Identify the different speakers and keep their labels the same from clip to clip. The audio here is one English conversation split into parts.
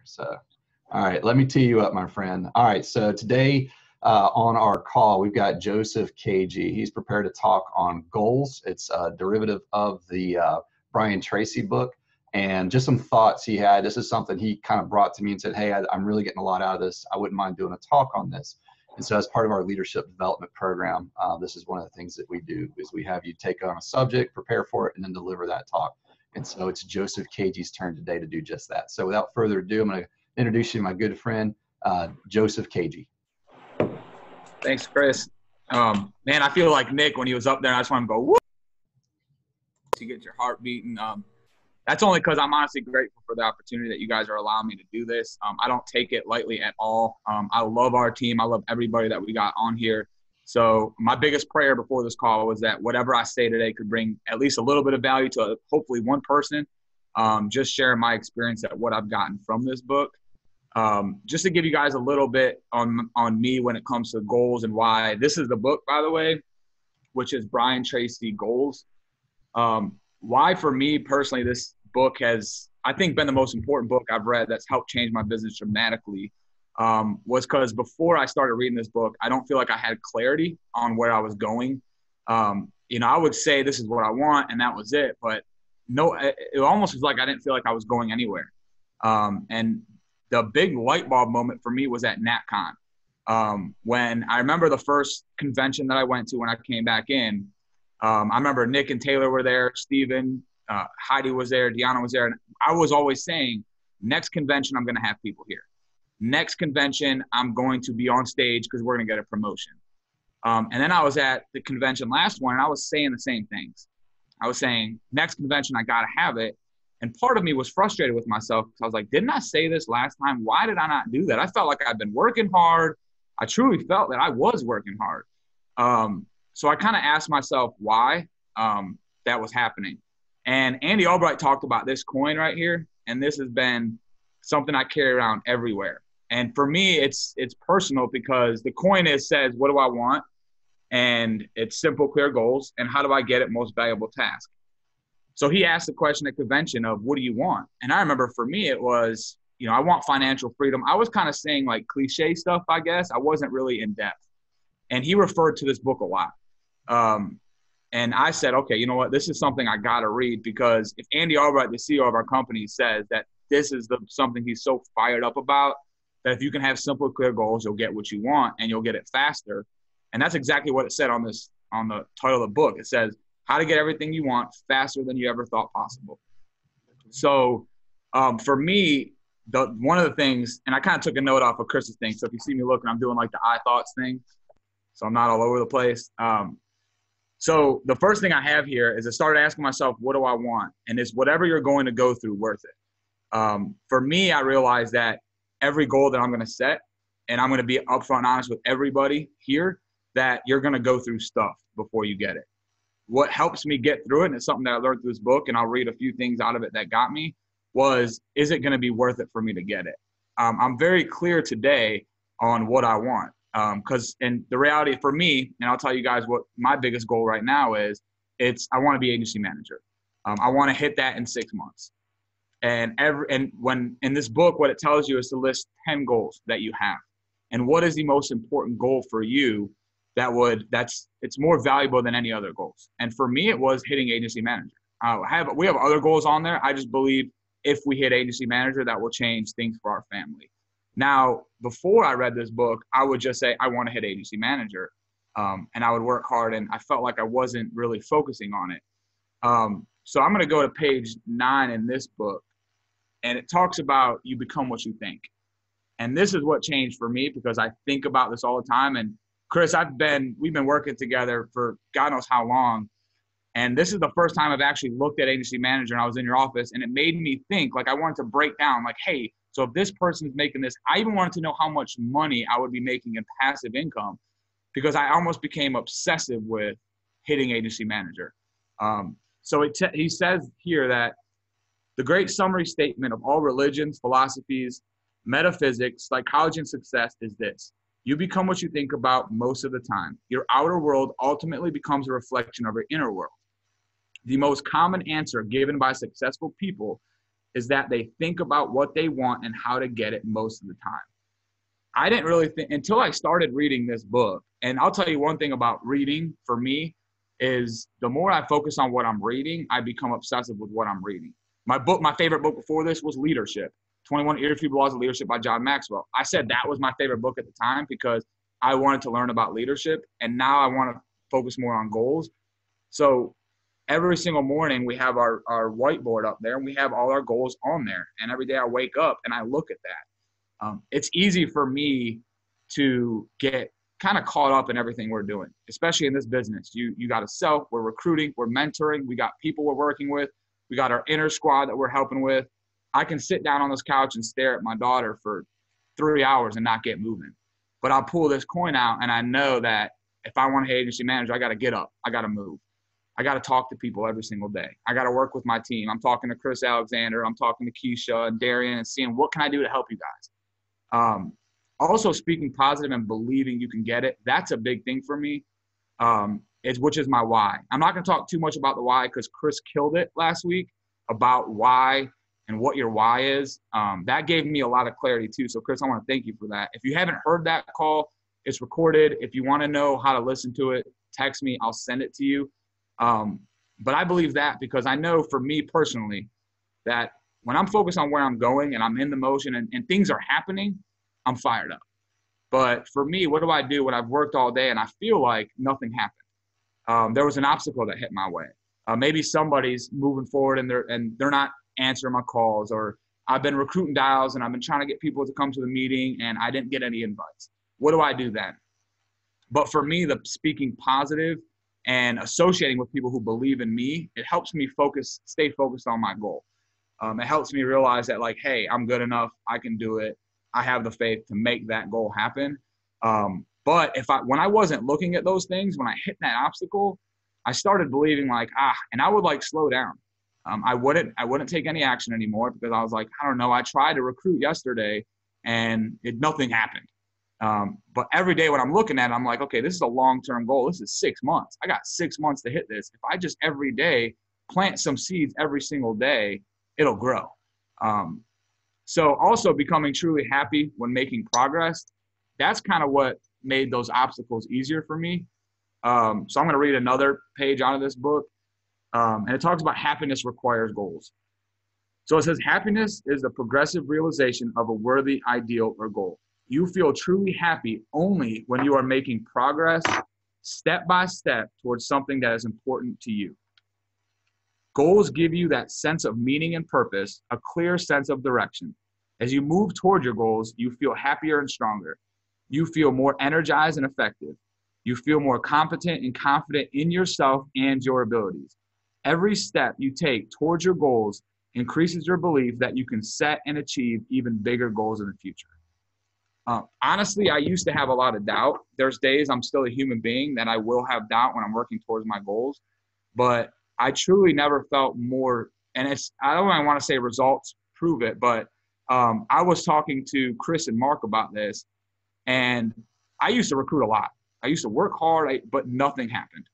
Speaker 1: So, all right, let me tee you up, my friend. All right, so today on our call, we've got Joseph Kajy. He's prepared to talk on goals. It's a derivative of the Bryan Tracy book, and just some thoughts he had. This is something he kind of brought to me and said, hey, I'm really getting a lot out of this. I wouldn't mind doing a talk on this. And so as part of our leadership development program, this is one of the things that we do is we have you take on a subject, prepare for it, and then deliver that talk. And so it's Joseph Kajy's turn today to do just that. So without further ado, I'm going to introduce you to my good friend, Joseph Kajy.
Speaker 2: Thanks, Chris. Man, I feel like Nick when he was up there. I just want to go, whoop, to get your heart beating. That's only because I'm honestly grateful for the opportunity that you guys are allowing me to do this. I don't take it lightly at all. I love our team. I love everybody that we got on here. So my biggest prayer before this call was that whatever I say today could bring at least a little bit of value to hopefully one person. Just sharing my experience at what I've gotten from this book. Just to give you guys a little bit on me when it comes to goals and why. This is the book, by the way, which is Bryan Tracy Goals. Why, for me personally, this book has, I think, been the most important book I've read that's helped change my business dramatically. Was because before I started reading this book, I don't feel like I had clarity on where I was going. I would say this is what I want, and that was it. But no, it almost was like I didn't feel like I was going anywhere. And the big light bulb moment for me was at NatCon. When I remember the first convention that I went to when I came back in, I remember Nick and Taylor were there, Steven, Heidi was there, Deanna was there. And I was always saying, next convention, I'm going to have people here. Next convention, I'm going to be on stage because we're going to get a promotion. And then I was at the convention last one, and I was saying the same things. I was saying, next convention, I got to have it. And part of me was frustrated with myself because I was like, didn't I say this last time? Why did I not do that? I felt like I'd been working hard. I truly felt that I was working hard. So I kind of asked myself why that was happening. And Andy Albright talked about this coin right here. And this has been something I carry around everywhere. And for me, it's personal because the coin says, what do I want? And it's simple, clear goals. And how do I get it? Most valuable task. So he asked the question at convention of, what do you want? And I remember for me, it was, I want financial freedom. I was kind of saying like cliche stuff, I guess. I wasn't really in depth. And he referred to this book a lot. And I said, okay, you know what? This is something I got to read because if Andy Albright, the CEO of our company, says that this is something he's so fired up about, that if you can have simple, clear goals, you'll get what you want and you'll get it faster. And that's exactly what it said on the title of the book. It says, how to get everything you want faster than you ever thought possible. So for me, one of the things, and I kind of took a note off of Chris's thing. So if you see me looking, I'm doing like the I thoughts thing. So I'm not all over the place. So the first thing I have here is I started asking myself, what do I want? And is whatever you're going to go through worth it? For me, I realized that every goal that I'm going to set, and I'm going to be upfront and honest with everybody here, that you're going to go through stuff before you get it. What helps me get through it, and it's something that I learned through this book, and I'll read a few things out of it that got me, is it going to be worth it for me to get it? I'm very clear today on what I want. And the reality for me, and I'll tell you guys what my biggest goal right now is, I want to be agency manager. I want to hit that in 6 months. And when in this book, what it tells you is to list 10 goals that you have. And what is the most important goal for you it's more valuable than any other goals. And for me, it was hitting agency manager. We have other goals on there. I just believe if we hit agency manager, that will change things for our family. Now, before I read this book, I would just say, I want to hit agency manager. And I would work hard, and I felt like I wasn't really focusing on it. So I'm going to go to page 9 in this book, and it talks about you become what you think. And this is what changed for me because I think about this all the time. And Chris, we've been working together for God knows how long. And this is the first time I've actually looked at agency manager, and I was in your office, and it made me think, like I wanted to break down, like, hey, so if this person's making this, I even wanted to know how much money I would be making in passive income because I almost became obsessive with hitting agency manager. So he says here that the great summary statement of all religions, philosophies, metaphysics, psychology, and success is this. You become what you think about most of the time. Your outer world ultimately becomes a reflection of your inner world. The most common answer given by successful people is that they think about what they want and how to get it most of the time. I didn't really think until I started reading this book. And I'll tell you one thing about reading for me is the more I focus on what I'm reading, I become obsessive with what I'm reading. My favorite book before this was Leadership, 21 Irrefutable Laws of Leadership by John Maxwell. I said that was my favorite book at the time because I wanted to learn about leadership, and now I want to focus more on goals. So every single morning we have our whiteboard up there, and we have all our goals on there. And every day I wake up and I look at that. It's easy for me to get kind of caught up in everything we're doing, especially in this business. You got a self, we're recruiting, we're mentoring, we got people we're working with, we got our inner squad that we're helping with. I can sit down on this couch and stare at my daughter for 3 hours and not get moving. But I'll pull this coin out, and I know that if I want to be agency manager, I got to get up, I got to move. I got to talk to people every single day. I got to work with my team. I'm talking to Chris Alexander. I'm talking to Keisha and Darian and seeing what can I do to help you guys. Also speaking positive and believing you can get it. That's a big thing for me, which is my why. I'm not going to talk too much about the why because Chris killed it last week about why and what your why is. That gave me a lot of clarity too. So Chris, I want to thank you for that. If you haven't heard that call, it's recorded. If you want to know how to listen to it, text me. I'll send it to you. But I believe that because I know for me personally that when I'm focused on where I'm going and I'm in the motion and things are happening, I'm fired up. But for me, what do I do when I've worked all day and I feel like nothing happened? There was an obstacle that hit my way. Maybe somebody's moving forward and they're not answering my calls, or I've been recruiting dials and I've been trying to get people to come to the meeting and I didn't get any invites. What do I do then? But for me, the speaking positive and associating with people who believe in me, it helps me stay focused on my goal. It helps me realize that like, hey, I'm good enough. I can do it. I have the faith to make that goal happen. But when I wasn't looking at those things, when I hit that obstacle, I started believing like, and I would like slow down. I wouldn't take any action anymore because I was like, I don't know. I tried to recruit yesterday and nothing happened. But every day when I'm looking at it, I'm like, okay, this is a long-term goal. This is 6 months. I got 6 months to hit this. If I just every day plant some seeds every single day, it'll grow. So also becoming truly happy when making progress, that's kind of what made those obstacles easier for me. So I'm going to read another page out of this book. And it talks about happiness requires goals. So it says, happiness is the progressive realization of a worthy ideal or goal. You feel truly happy only when you are making progress step by step towards something that is important to you. Goals give you that sense of meaning and purpose, a clear sense of direction. As you move toward your goals, you feel happier and stronger. You feel more energized and effective. You feel more competent and confident in yourself and your abilities. Every step you take towards your goals increases your belief that you can set and achieve even bigger goals in the future. Honestly, I used to have a lot of doubt. There's days I'm still a human being that I will have doubt when I'm working towards my goals, but I truly never felt more, and I don't want to say results prove it, but I was talking to Chris and Mark about this, and I used to recruit a lot. I used to work hard, but nothing happened.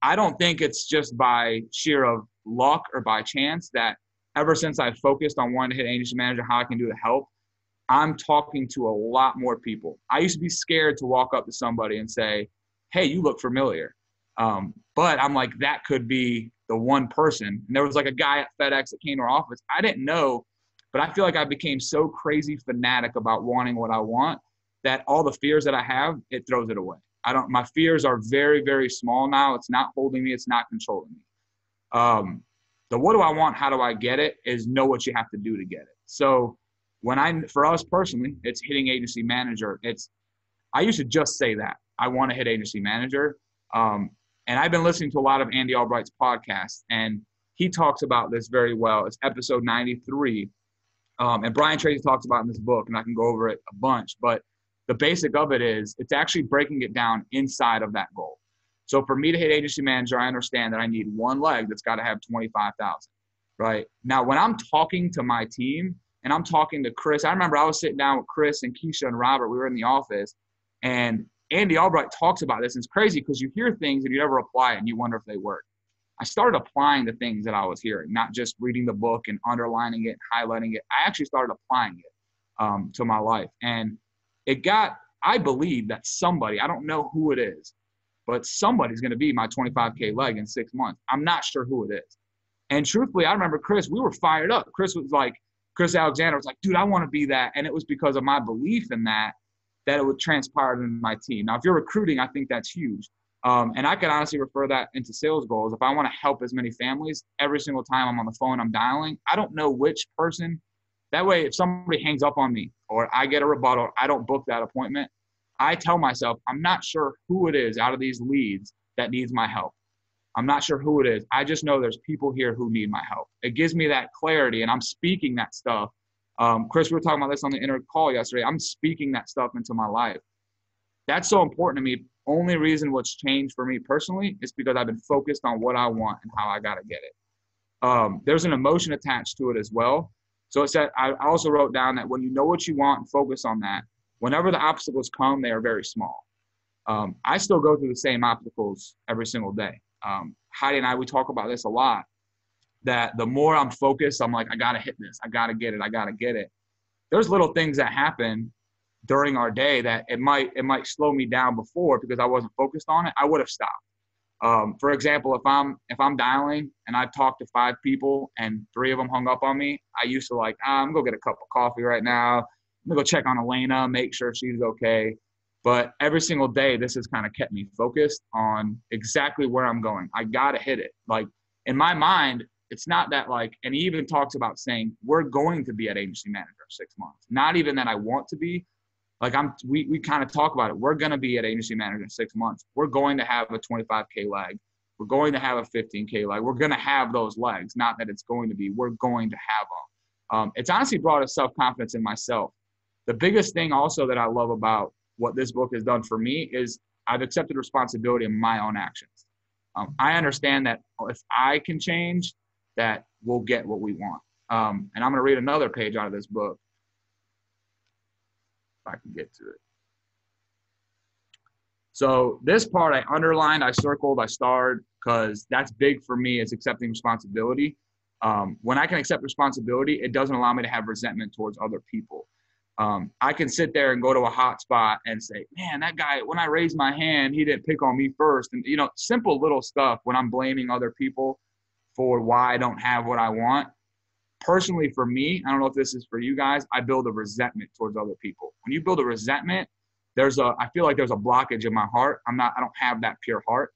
Speaker 2: I don't think it's just by sheer of luck or by chance that ever since I focused on wanting to hit agency manager, how I can do to help, I'm talking to a lot more people. I used to be scared to walk up to somebody and say, hey, you look familiar. But I'm like, that could be the one person. And there was like a guy at FedEx that came to our office. I didn't know, but I feel like I became so crazy fanatic about wanting what I want that all the fears that I have, it throws it away. My fears are very, very small now. It's not holding me. It's not controlling me. The what do I want? How do I get it? Is know what you have to do to get it. So for us personally, it's hitting agency manager. I used to just say that I want to hit agency manager. And I've been listening to a lot of Andy Albright's podcasts, and he talks about this very well. It's episode 93. And Bryan Tracy talks about it in this book, and I can go over it a bunch, but the basic of it is it's actually breaking it down inside of that goal. So for me to hit agency manager, I understand that I need one leg that's got to have 25,000, right? Now, when I'm talking to my team and I'm talking to Chris, I remember I was sitting down with Chris and Keisha and Robert. We were in the office, and Andy Albright talks about this. And it's crazy because you hear things and you never apply it and you wonder if they work. I started applying the things that I was hearing, not just reading the book and underlining it, highlighting it. I actually started applying it to my life. And I believe that somebody, I don't know who it is, but somebody's going to be my 25K leg in 6 months. I'm not sure who it is. And truthfully, I remember Chris, we were fired up. Chris Alexander was like, dude, I want to be that. And it was because of my belief in that it would transpire in my team. Now, if you're recruiting, I think that's huge. And I could honestly refer that into sales goals. If I want to help as many families, every single time I'm on the phone, I'm dialing, I don't know which person. That way, if somebody hangs up on me or I get a rebuttal, I don't book that appointment. I tell myself, I'm not sure who it is out of these leads that needs my help. I'm not sure who it is. I just know there's people here who need my help. It gives me that clarity, and I'm speaking that stuff. Chris, we were talking about this on the inner call yesterday. I'm speaking that stuff into my life. That's so important to me. Only reason what's changed for me personally is because I've been focused on what I want and how I got to get it. There's an emotion attached to it as well. So it said, I also wrote down that when you know what you want and focus on that, whenever the obstacles come, they are very small. I still go through the same obstacles every single day. Heidi and I, we talk about this a lot, that the more I'm focused, I'm like, I got to hit this. I got to get it. I got to get it. There's little things that happen during our day that it might slow me down before because I wasn't focused on it. I would have stopped. For example, if I'm dialing and I've talked to 5 people and 3 of them hung up on me, I used to I'm going to go get a cup of coffee right now. I'm going to go check on Elena, make sure she's okay. But every single day, this has kind of kept me focused on exactly where I'm going. I got to hit it. Like, in my mind, it's not that and he even talks about saying, we're going to be at agency manager in 6 months. Not even that I want to be. We kind of talk about it. We're going to be at agency manager in 6 months. We're going to have a 25K leg. We're going to have a 15K leg. We're going to have those legs. Not that it's going to be. We're going to have them. It's honestly brought a self-confidence in myself. The biggest thing also that I love about what this book has done for me is I've accepted responsibility in my own actions. I understand that if I can change, that we'll get what we want. And I'm going to read another page out of this book. If I can get to it. So this part I underlined, I circled, I starred, because that's big for me, is accepting responsibility. When I can accept responsibility, it doesn't allow me to have resentment towards other people. I can sit there and go to a hot spot and say, man, that guy, when I raised my hand, he didn't pick on me first. And, simple little stuff when I'm blaming other people for why I don't have what I want. Personally, for me, I don't know if this is for you guys, I build a resentment towards other people. When you build a resentment, I feel like there's a blockage in my heart. I don't have that pure heart.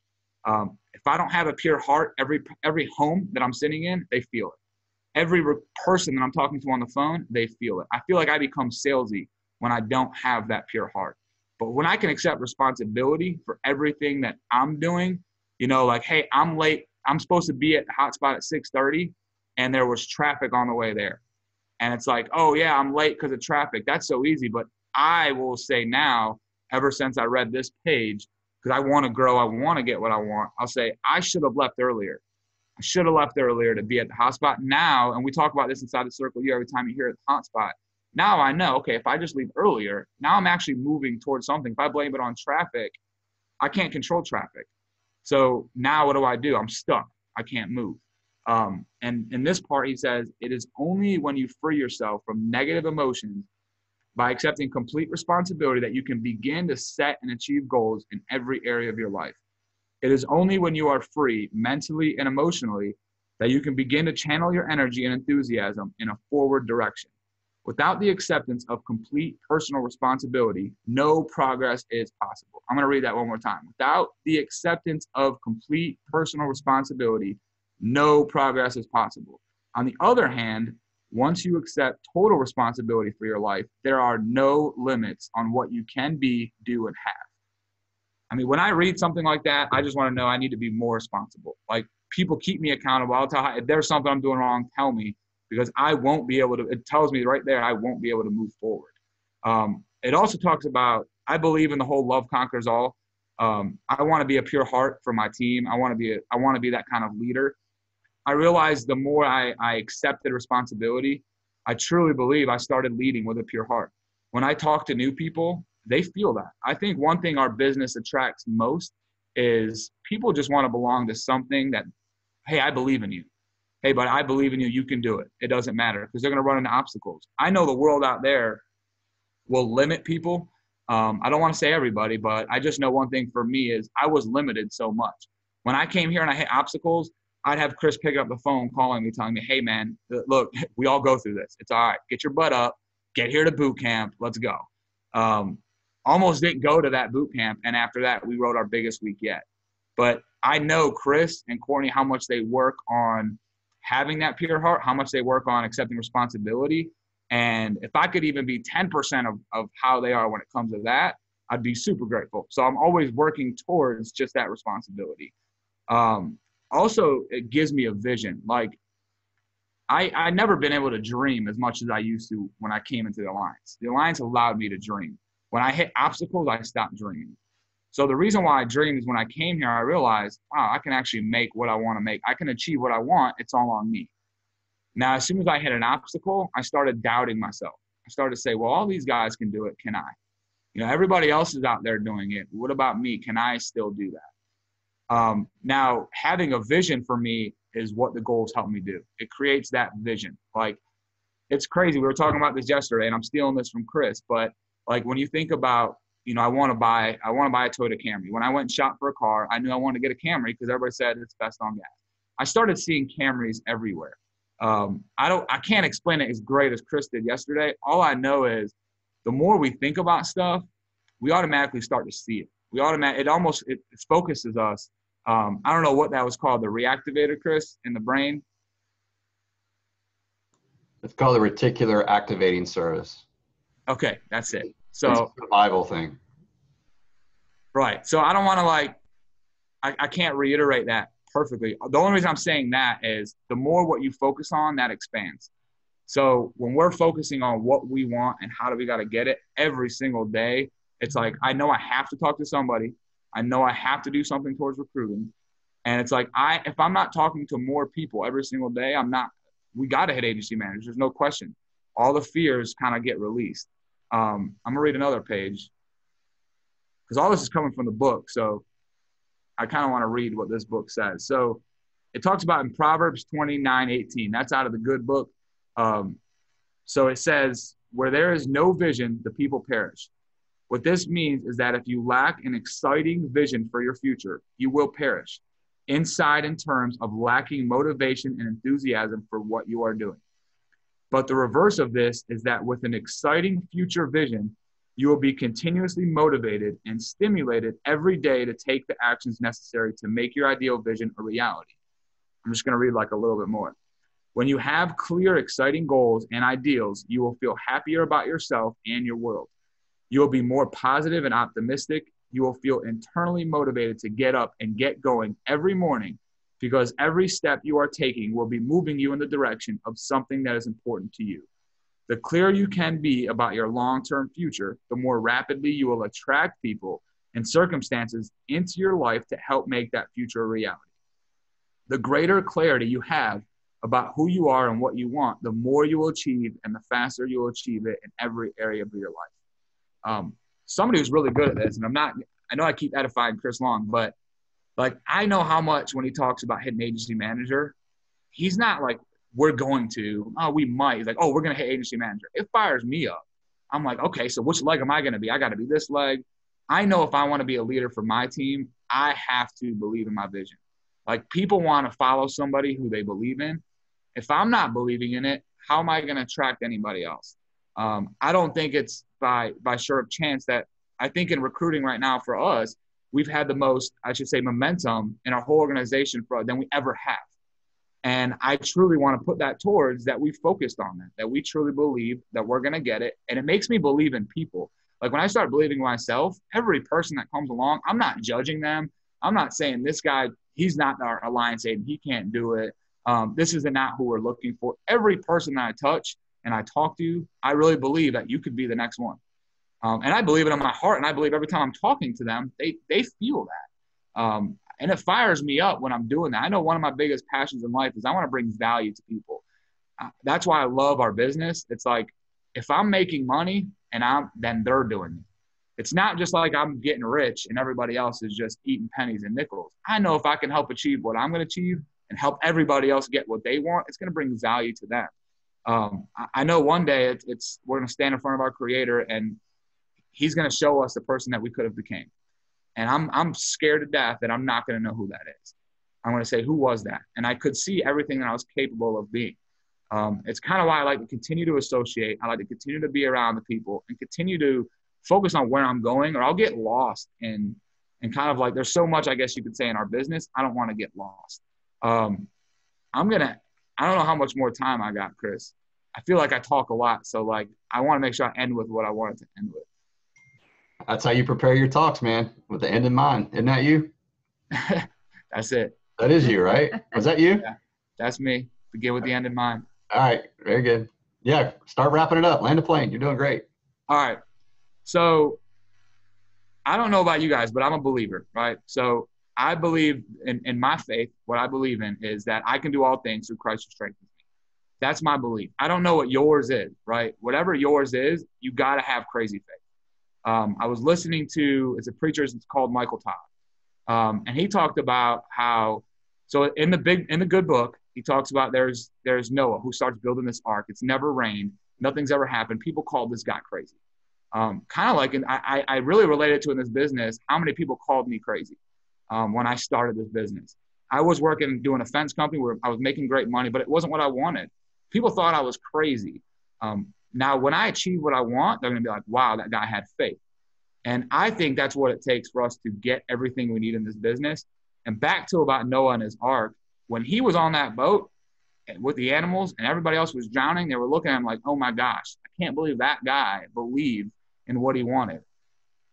Speaker 2: If I don't have a pure heart, every home that I'm sitting in, they feel it. Every person that I'm talking to on the phone, they feel it. I feel like I become salesy when I don't have that pure heart. But when I can accept responsibility for everything that I'm doing, hey, I'm late. I'm supposed to be at the hotspot at 6:30, and there was traffic on the way there. And it's like, oh, yeah, I'm late because of traffic. That's so easy. But I will say now, ever since I read this page, because I want to grow, I want to get what I want, I'll say I should have left earlier. I should have left earlier to be at the hotspot now. And we talk about this inside the circle here every time you hear at the hotspot. Now I know, okay, if I just leave earlier, now I'm actually moving towards something. If I blame it on traffic, I can't control traffic. So now what do? I'm stuck. I can't move. And in this part, he says, it is only when you free yourself from negative emotions by accepting complete responsibility that you can begin to set and achieve goals in every area of your life. It is only when you are free mentally and emotionally that you can begin to channel your energy and enthusiasm in a forward direction. Without the acceptance of complete personal responsibility, no progress is possible. I'm going to read that one more time. Without the acceptance of complete personal responsibility, no progress is possible. On the other hand, once you accept total responsibility for your life, there are no limits on what you can be, do, and have. I mean, when I read something like that, I just want to know I need to be more responsible. Like, people keep me accountable. I'll tell, if there's something I'm doing wrong, tell me, because I won't be able to, it tells me right there, I won't be able to move forward. It also talks about, I believe in the whole love conquers all. I want to be a pure heart for my team. I want to be that kind of leader. I realized the more I accepted responsibility, I truly believe I started leading with a pure heart. When I talk to new people, they feel that. I think one thing our business attracts most is people just want to belong to something that hey, I believe in you. Hey, but I believe in you. You can do it. It doesn't matter because they're going to run into obstacles. I know the world out there will limit people. I don't want to say everybody, but I just know one thing for me is I was limited so much. When I came here and I hit obstacles, I'd have Chris pick up the phone, calling me, telling me, hey, man, look, we all go through this. It's all right. Get your butt up. Get here to boot camp. Let's go. Almost didn't go to that boot camp. And after that, we rode our biggest week yet. But I know Chris and Courtney, how much they work on having that pure heart, how much they work on accepting responsibility. And if I could even be 10% of how they are when it comes to that, I'd be super grateful. So I'm always working towards just that responsibility. Also, it gives me a vision. Like, I never been able to dream as much as I used to when I came into the Alliance. The Alliance allowed me to dream. When I hit obstacles, I stopped dreaming. So the reason why I dreamed is when I came here, I realized, wow, I can actually make what I want to make. I can achieve what I want. It's all on me. Now, as soon as I hit an obstacle, I started doubting myself. I started to say, well, all these guys can do it. Can I? Everybody else is out there doing it. What about me? Can I still do that? Now, having a vision for me is what the goals help me do. It creates that vision. Like, it's crazy. We were talking about this yesterday, and I'm stealing this from Chris. But like, when you think about, I want to buy a Toyota Camry. When I went and shopped for a car, I knew I wanted to get a Camry because everybody said it's best on gas. I started seeing Camrys everywhere. I can't explain it as great as Chris did yesterday. All I know is the more we think about stuff, we automatically start to see it. It focuses us. I don't know what that was called, the reactivator, Chris, in the brain.
Speaker 1: It's called the reticular activating service.
Speaker 2: Okay, that's it. So
Speaker 1: it's a survival thing.
Speaker 2: Right. So I don't want to I can't reiterate that perfectly. The only reason I'm saying that is the more what you focus on, that expands. So when we're focusing on what we want and how do we got to get it every single day, it's like, I know I have to talk to somebody. I know I have to do something towards recruiting. And it's like, if I'm not talking to more people every single day, we got to hit agency managers. There's no question. All the fears kind of get released. I'm going to read another page because all this is coming from the book. So I kind of want to read what this book says. So it talks about in Proverbs 29:18. That's out of the good book. So it says, where there is no vision, the people perish. What this means is that if you lack an exciting vision for your future, you will perish inside in terms of lacking motivation and enthusiasm for what you are doing. But the reverse of this is that with an exciting future vision, you will be continuously motivated and stimulated every day to take the actions necessary to make your ideal vision a reality. I'm just going to read a little bit more. When you have clear, exciting goals and ideals, you will feel happier about yourself and your world. You will be more positive and optimistic. You will feel internally motivated to get up and get going every morning because every step you are taking will be moving you in the direction of something that is important to you. The clearer you can be about your long-term future, the more rapidly you will attract people and circumstances into your life to help make that future a reality. The greater clarity you have about who you are and what you want, the more you will achieve and the faster you will achieve it in every area of your life. Somebody who's really good at this, and I know I keep edifying Chris Long, but I know how much when he talks about hitting agency manager, he's not like, we're going to, we might. He's like, we're going to hit agency manager. It fires me up. I'm like, okay, so which leg am I going to be? I got to be this leg. I know if I want to be a leader for my team, I have to believe in my vision. People want to follow somebody who they believe in. If I'm not believing in it, how am I going to attract anybody else? I don't think it's by sure chance that I think in recruiting right now for us, we've had the most, I should say, momentum in our whole organization than we ever have. And I truly want to put that towards that we focused on that we truly believe that we're going to get it. And it makes me believe in people. When I start believing in myself, every person that comes along, I'm not judging them. I'm not saying this guy, he's not our alliance agent. He can't do it. This is not who we're looking for. Every person that I touch and I talk to, I really believe that you could be the next one. And I believe it in my heart. And I believe every time I'm talking to them, they feel that. And it fires me up when I'm doing that. I know one of my biggest passions in life is I want to bring value to people. That's why I love our business. It's like, if I'm making money then they're doing it. It's not just like I'm getting rich and everybody else is just eating pennies and nickels. I know if I can help achieve what I'm going to achieve and help everybody else get what they want, it's going to bring value to them. I know one day we're going to stand in front of our Creator, and He's going to show us the person that we could have became. And I'm scared to death that I'm not going to know who that is. I'm going to say, who was that? And I could see everything that I was capable of being. It's kind of why I like to continue to associate. I like to continue to be around the people and continue to focus on where I'm going, or I'll get lost in kind of like, there's so much, I guess you could say, in our business. I don't want to get lost. I don't know how much more time I got, Chris. I feel like I talk a lot. So like, I want to make sure I end with what I wanted to end with.
Speaker 1: That's how you prepare your talks, man, with the end in mind. Isn't that you?
Speaker 2: That's it.
Speaker 1: That is you, right? Was that you?
Speaker 2: Yeah, that's me. Begin with the end in mind.
Speaker 1: All right. Very good. Yeah. Start wrapping it up. Land the plane. You're doing great.
Speaker 2: All right. So I don't know about you guys, but I'm a believer, right? So I believe in my faith. What I believe in is that I can do all things through Christ who strengthens me. That's my belief. I don't know what yours is, right? Whatever yours is, you got to have crazy faith. I was listening to, it's a preacher, it's called Michael Todd. And he talked about how, so in the good book, he talks about there's Noah who starts building this ark. It's never rained. Nothing's ever happened. People called this guy crazy. Kind of like, and I really related to in this business, how many people called me crazy when I started this business. I was working, doing a fence company where I was making great money, but it wasn't what I wanted. People thought I was crazy. Now, when I achieve what I want, they're going to be like, wow, that guy had faith. And I think that's what it takes for us to get everything we need in this business. And back to about Noah and his ark, when he was on that boat with the animals and everybody else was drowning, they were looking at him like, oh my gosh, I can't believe that guy believed in what he wanted.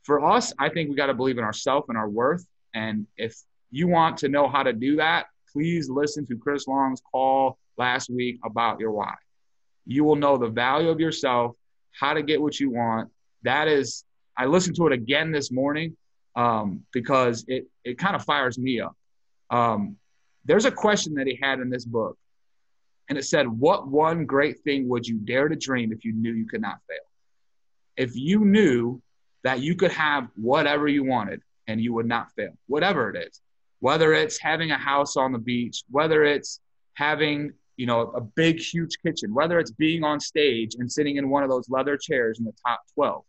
Speaker 2: For us, I think we got to believe in ourselves and our worth. And if you want to know how to do that, please listen to Chris Long's call last week about your why. You will know the value of yourself, how to get what you want. That is, I listened to it again this morning because it kind of fires me up. There's a question that he had in this book, and it said, what one great thing would you dare to dream if you knew you could not fail? If you knew that you could have whatever you wanted and you would not fail, whatever it is, whether it's having a house on the beach, whether it's having, a big, huge kitchen, whether it's being on stage and sitting in one of those leather chairs in the top 12.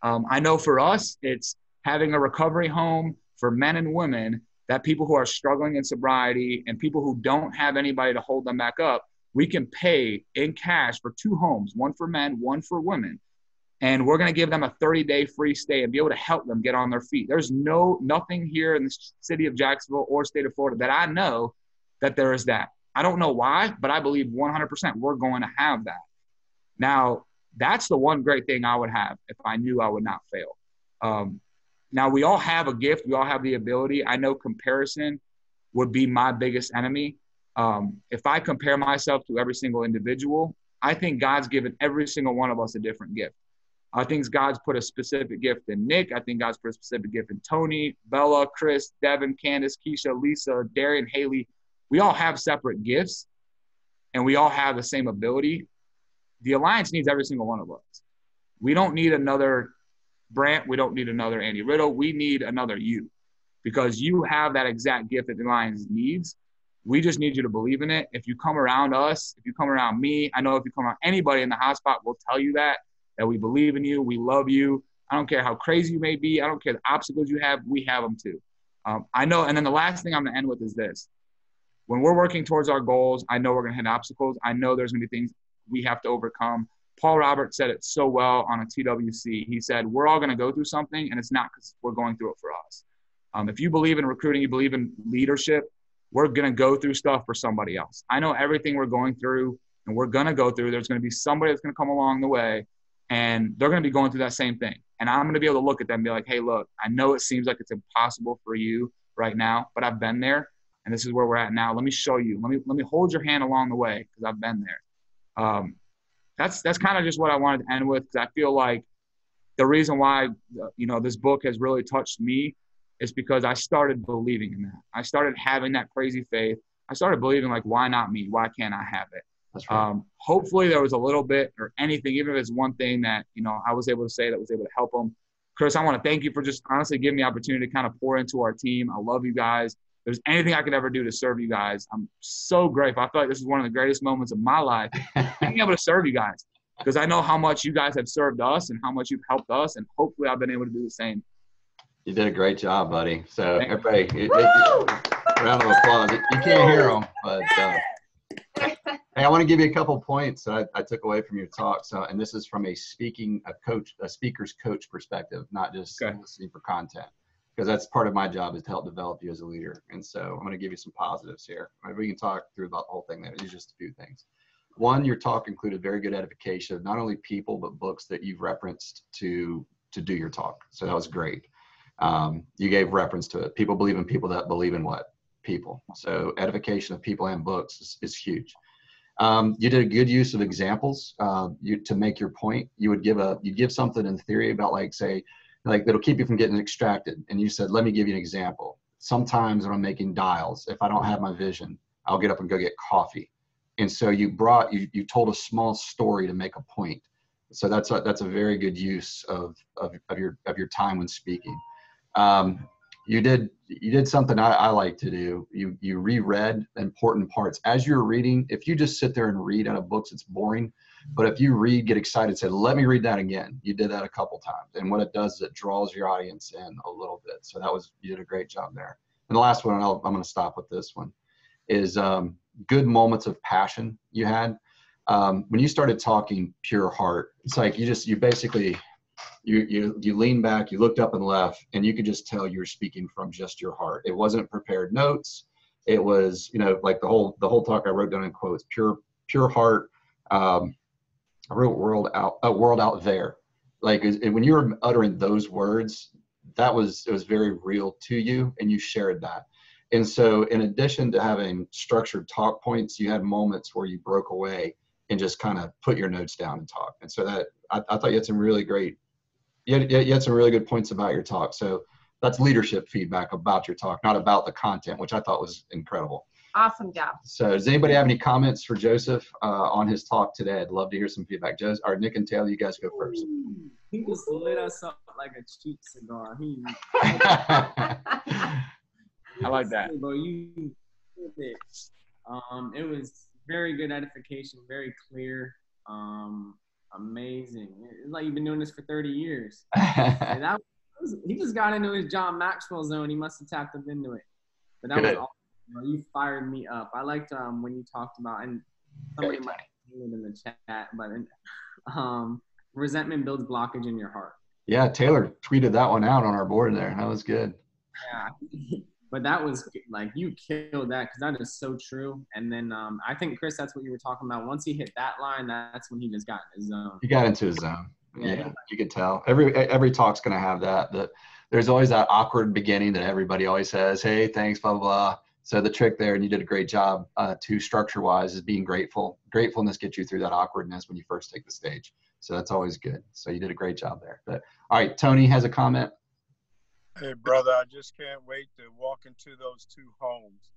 Speaker 2: I know for us, it's having a recovery home for men and women, that people who are struggling in sobriety and people who don't have anybody to hold them back up, we can pay in cash for 2 homes, one for men, one for women. And we're going to give them a 30-day free stay and be able to help them get on their feet. There's nothing here in the city of Jacksonville or state of Florida that I know that there is that. I don't know why, but I believe 100% we're going to have that. Now, that's the one great thing I would have if I knew I would not fail. Now, we all have a gift. We all have the ability. I know comparison would be my biggest enemy. If I compare myself to every single individual, I think God's given every single one of us a different gift. I think God's put a specific gift in Nick. I think God's put a specific gift in Tony, Bella, Chris, Devin, Candace, Keisha, Lisa, Darian, Haley. We all have separate gifts, and we all have the same ability. The Alliance needs every single one of us. We don't need another Brant. We don't need another Andy Riddle. We need another you, because you have that exact gift that the Alliance needs. We just need you to believe in it. If you come around us, if you come around me, I know if you come around anybody in the hotspot, we'll tell you that we believe in you. We love you. I don't care how crazy you may be. I don't care the obstacles you have. We have them too. I know. And then the last thing I'm going to end with is this. When we're working towards our goals, I know we're going to hit obstacles. I know there's going to be things we have to overcome. Paul Roberts said it so well on a TWC. He said, we're all going to go through something, and it's not because we're going through it for us. If you believe in recruiting, you believe in leadership, we're going to go through stuff for somebody else. I know everything we're going through and we're going to go through, there's going to be somebody that's going to come along the way, and they're going to be going through that same thing. And I'm going to be able to look at them and be like, hey, look, I know it seems like it's impossible for you right now, but I've been there. And this is where we're at now. Let me show you. Let me hold your hand along the way, because I've been there. That's kind of just what I wanted to end with, because I feel like the reason why this book has really touched me is because I started believing in that. I started having that crazy faith. I started believing, like, why not me? Why can't I have it?
Speaker 1: That's right.
Speaker 2: Hopefully there was a little bit or anything, even if it's one thing that I was able to say that was able to help them. Chris, I want to thank you for just honestly giving me the opportunity to kind of pour into our team. I love you guys. there's anything I could ever do to serve you guys, I'm so grateful. I feel like this is one of the greatest moments of my life, being able to serve you guys, because I know how much you guys have served us and how much you've helped us, and hopefully I've been able to do the same.
Speaker 1: You did a great job, buddy. So everybody, round of applause. You can't hear them, but hey, I want to give you a couple points that I took away from your talk. So, and this is from a speaker's coach perspective, not just listening for content, because that's part of my job is to help develop you as a leader. And so I'm going to give you some positives here. We can talk through about the whole thing. There's just a few things. One, your talk included very good edification of not only people, but books that you've referenced to do your talk. So that was great. You gave reference to it. People believe in people that believe in what? People. So edification of people and books is huge. You did a good use of examples to make your point. You'd give something in theory about, like, say, like, that'll keep you from getting extracted. And you said, let me give you an example. Sometimes when I'm making dials, if I don't have my vision, I'll get up and go get coffee. And so you told a small story to make a point. So that's a very good use of your time when speaking. You did something I like to do. You reread important parts as you're reading. If you just sit there and read out of books, it's boring. But if you read, get excited, say, let me read that again. You did that a couple times. And what it does is it draws your audience in a little bit. So you did a great job there. And the last one, and I'm going to stop with this one, is good moments of passion you had. When you started talking pure heart, it's like you basically leaned back, you looked up and left, and you could just tell you were speaking from just your heart. It wasn't prepared notes. It was, like the whole talk I wrote down in quotes, pure heart, a real world out there. Like when you were uttering those words, it was very real to you, and you shared that. And so in addition to having structured talk points, you had moments where you broke away and just kind of put your notes down and talk. And so that I thought you had some really great, you had some really good points about your talk. So that's leadership feedback about your talk, not about the content, which I thought was incredible.
Speaker 3: Awesome job.
Speaker 1: So does anybody have any comments for Joseph on his talk today? I'd love to hear some feedback. Nick and Taylor, you guys go first.
Speaker 4: He just lit us up like a cheap cigar.
Speaker 2: I like that.
Speaker 4: But you did it. It was very good edification, very clear, amazing. It's like you've been doing this for 30 years. And he just got into his John Maxwell zone. He must have tapped up into it. But that was awesome. You fired me up. I liked when you talked about, and somebody might have it in the chat, but resentment builds blockage in your heart.
Speaker 1: Yeah, Taylor tweeted that one out on our board there. That was good.
Speaker 4: Yeah. But that was like, you killed that, because that is so true. And then I think, Chris, that's what you were talking about. Once he hit that line, that's when he just got in his zone.
Speaker 1: He got into his zone. Yeah, you could tell. Every talk's going to have that. There's always that awkward beginning that everybody always says, hey, thanks, blah, blah, blah. So the trick there, and you did a great job too, structure-wise, is being grateful. Gratefulness gets you through that awkwardness when you first take the stage. So that's always good. So you did a great job there. But all right, Tony has a comment.
Speaker 5: Hey, brother, I just can't wait to walk into those 2 homes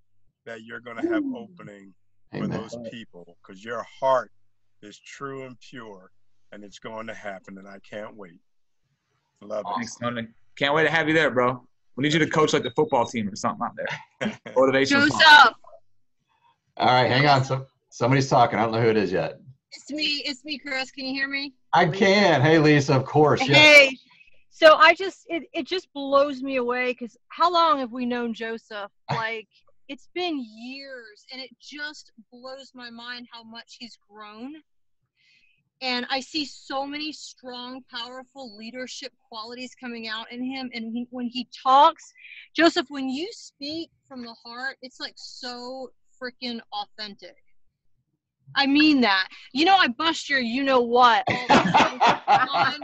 Speaker 5: that you're going to have opening for those people, because your heart is true and pure, and it's going to happen, and I can't wait. Love it.
Speaker 2: Thanks, Tony. Can't wait to have you there, bro. We need you to coach like the football team or something out there. Motivation.
Speaker 3: Joseph.
Speaker 1: All right, hang on. Somebody's talking. I don't know who it is yet.
Speaker 6: It's me, Chris. Can you hear me?
Speaker 1: I can. Hey, Lisa, of course.
Speaker 6: Hey. So it just blows me away, because how long have we known Joseph? Like, it's been years, and it just blows my mind how much he's grown. And I see so many strong, powerful leadership qualities coming out in him. And when he talks, Joseph, when you speak from the heart, it's like so freaking authentic. I mean that. I bust your what all the time,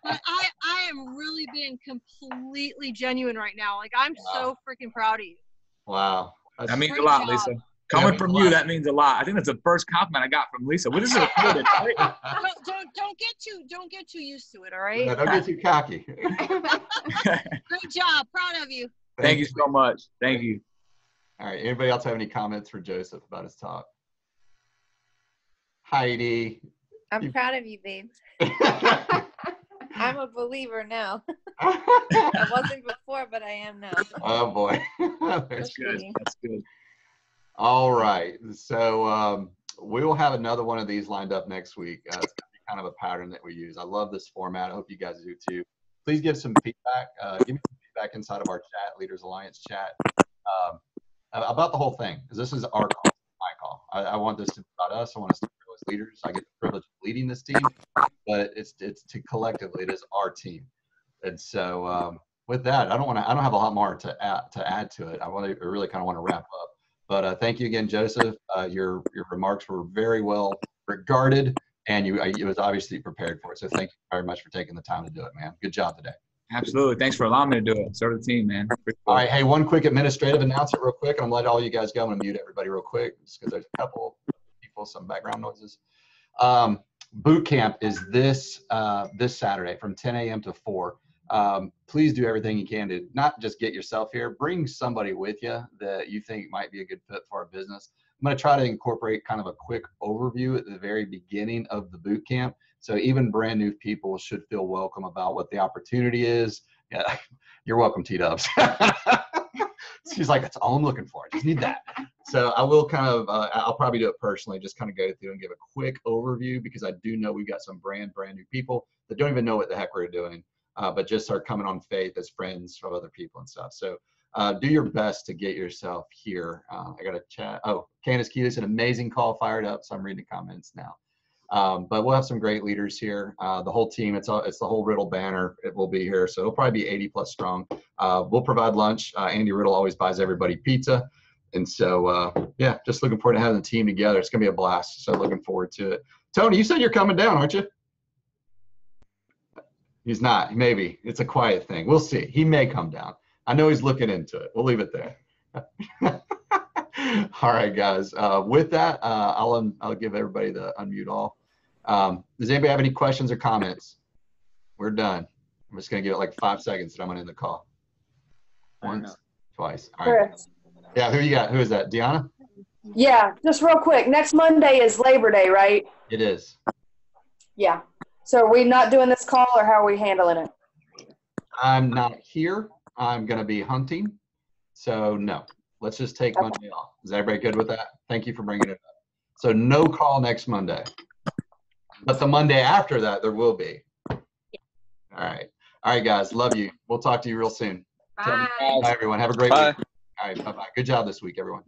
Speaker 6: but I am really being completely genuine right now. Like, I'm so freaking proud of you.
Speaker 1: Wow.
Speaker 2: That means a lot, Lisa. Coming from you, that means a lot. I think that's the first compliment I got from Lisa. What is it?
Speaker 6: Don't get too used to it, all right?
Speaker 1: No, don't get too cocky.
Speaker 6: Great job. Proud of you.
Speaker 2: Thank you so much. Thank you.
Speaker 1: All right. Anybody else have any comments for Joseph about his talk? Heidi.
Speaker 3: I'm proud of you, babe. I'm a believer now. I wasn't before, but I am now.
Speaker 1: Oh boy.
Speaker 2: That's good. That's good.
Speaker 1: All right. So we will have another one of these lined up next week. It's going to be kind of a pattern that we use. I love this format. I hope you guys do too. Please give some feedback. Give me some feedback inside of our chat, Leaders Alliance chat, about the whole thing, because this is our call, my call. I want this to be about us. I want us to grow as leaders. I get the privilege of leading this team, but it's to collectively, it is our team. And so with that, I don't have a lot more to add to it. I really kind of want to wrap up. But thank you again, Joseph. Your remarks were very well regarded, and it was obviously prepared for it. So thank you very much for taking the time to do it, man. Good job today.
Speaker 2: Absolutely. Thanks for allowing me to do it. So did the team, man.
Speaker 1: All right. Hey, one quick administrative announcement real quick. I'm going to let all you guys go. I'm going to mute everybody real quick just because there's a couple people, some background noises. Boot camp is this Saturday from 10 a.m. to 4. Please do everything you can to not just get yourself here, bring somebody with you that you think might be a good fit for our business. I'm going to try to incorporate kind of a quick overview at the very beginning of the boot camp. So even brand new people should feel welcome about what the opportunity is. Yeah, you're welcome, T-Dubs. She's like, that's all I'm looking for. I just need that. So I will kind of, I'll probably do it personally, just kind of go through and give a quick overview, because I do know we've got some brand new people that don't even know what the heck we're doing. But just start coming on faith as friends of other people and stuff. So do your best to get yourself here. I got a chat. Oh, Candace Keeley's an amazing call, fired up. So I'm reading the comments now. But we'll have some great leaders here. The whole team, it's the whole Riddle banner. It will be here. So it'll probably be 80 plus strong. We'll provide lunch. Andy Riddle always buys everybody pizza. And so, yeah, just looking forward to having the team together. It's going to be a blast. So looking forward to it. Tony, you said you're coming down, aren't you? He's not. Maybe. It's a quiet thing. We'll see. He may come down. I know he's looking into it. We'll leave it there. All right, guys. With that, I'll give everybody the unmute all. Does anybody have any questions or comments? We're done. I'm just going to give it like 5 seconds and I'm going to end the call. Once, twice. All right.
Speaker 7: Chris.
Speaker 1: Yeah, who you got? Who is that? Deanna?
Speaker 7: Yeah, just real quick. Next Monday is Labor Day, right?
Speaker 1: It is.
Speaker 7: Yeah. So are we not doing this call, or how are we handling it?
Speaker 1: I'm not here. I'm going to be hunting. So no, let's just take Monday off. Is everybody good with that? Thank you for bringing it up. So no call next Monday. But the Monday after that, there will be. All right. All right, guys. Love you. We'll talk to you real soon.
Speaker 6: Bye.
Speaker 1: Bye, everyone. Have a great week. All right. Bye-bye. Good job this week, everyone.